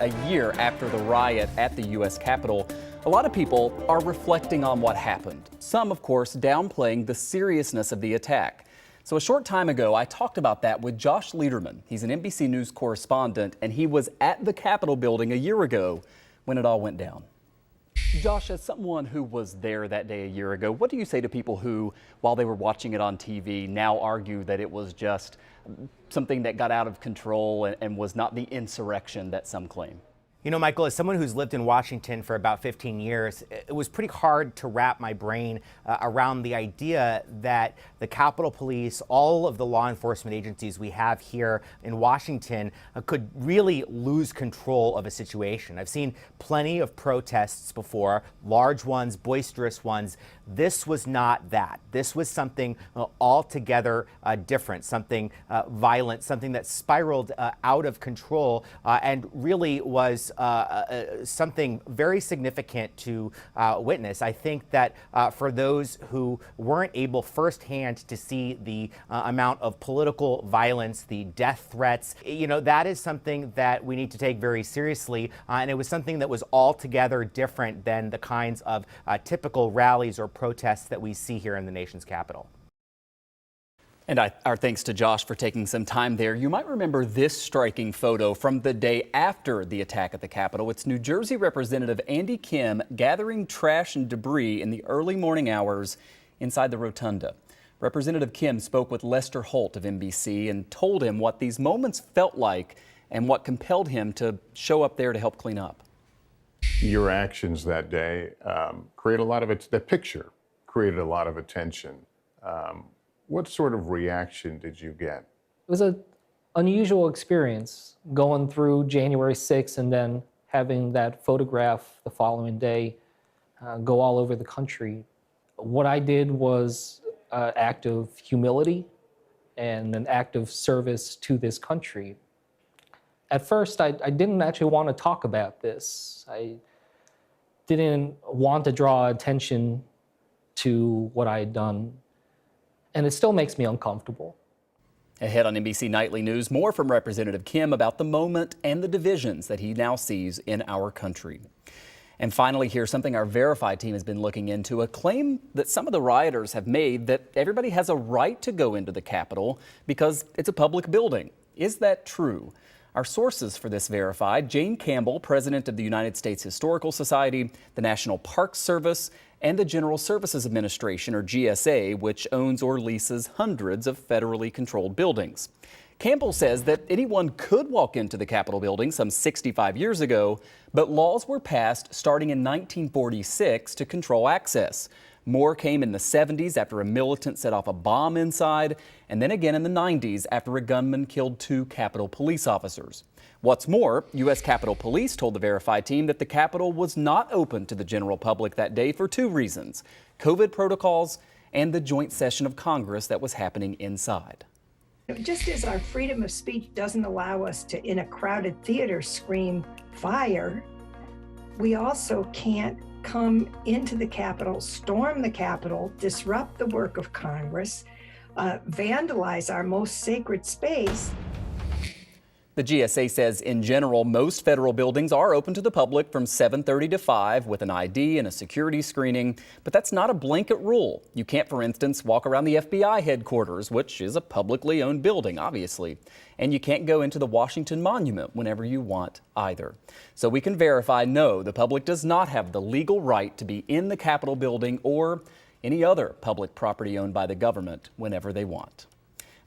A year after the riot at the U.S. Capitol, a lot of people are reflecting on what happened. Some, of course, downplaying the seriousness of the attack. So a short time ago, I talked about that with Josh Lederman. He's an NBC News correspondent, and he was at the Capitol building a year ago when it all went down. Josh, as someone who was there that day a year ago, what do you say to people who, while they were watching it on TV, now argue that it was just something that got out of control and was not the insurrection that some claim? You know, Michael, as someone who's lived in Washington for about 15 years, it was pretty hard to wrap my brain around the idea that the Capitol Police, all of the law enforcement agencies we have here in Washington, could really lose control of a situation. I've seen plenty of protests before, large ones, boisterous ones. This was not that. This was something altogether different, something violent, something that spiraled out of control and really was something very significant to witness. I think that for those who weren't able firsthand to see the amount of political violence, the death threats, you know, that is something that we need to take very seriously. And it was something that was altogether different than the kinds of typical rallies or protests that we see here in the nation's capital. And our thanks to Josh for taking some time there. You might remember this striking photo from the day after the attack at the Capitol. It's New Jersey Representative Andy Kim gathering trash and debris in the early morning hours inside the rotunda. Representative Kim spoke with Lester Holt of NBC and told him what these moments felt like and what compelled him to show up there to help clean up. Your actions that day created a lot of the picture created a lot of attention. What sort of reaction did you get? It was an unusual experience going through January 6th and then having that photograph the following day go all over the country. What I did was an act of humility and an act of service to this country. At first, I didn't actually want to talk about this. I didn't want to draw attention to what I had done. And it still makes me uncomfortable. Ahead on NBC Nightly News, more from Representative Kim about the moment and the divisions that he now sees in our country. And finally, here's something our Verified team has been looking into, a claim that some of the rioters have made that everybody has a right to go into the Capitol because it's a public building. Is that true? Our sources for this verified: Jane Campbell, president of the United States Historical Society, the National Park Service, and the General Services Administration, or GSA, which owns or leases hundreds of federally controlled buildings. Campbell says that anyone could walk into the Capitol building some 65 years ago, but laws were passed starting in 1946 to control access. More came in the 70s after a militant set off a bomb inside, and then again in the 90s after a gunman killed 2 Capitol police officers. What's more, U.S. Capitol Police told the Verified team that the Capitol was not open to the general public that day for 2 reasons: COVID protocols and the joint session of Congress that was happening inside. Just as our freedom of speech doesn't allow us to, in a crowded theater, scream fire, we also can't come into the Capitol, storm the Capitol, disrupt the work of Congress, vandalize our most sacred space. The GSA says in general, most federal buildings are open to the public from 7:30 to 5 with an ID and a security screening, but that's not a blanket rule. You can't, for instance, walk around the FBI headquarters, which is a publicly owned building, obviously. And you can't go into the Washington Monument whenever you want either. So we can verify, no, the public does not have the legal right to be in the Capitol building or any other public property owned by the government whenever they want.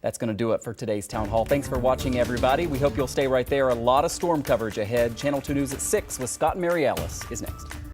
That's going to do it for today's Town Hall. Thanks for watching, everybody. We hope you'll stay right there. A lot of storm coverage ahead. Channel 2 News at 6 with Scott and Mary Ellis is next.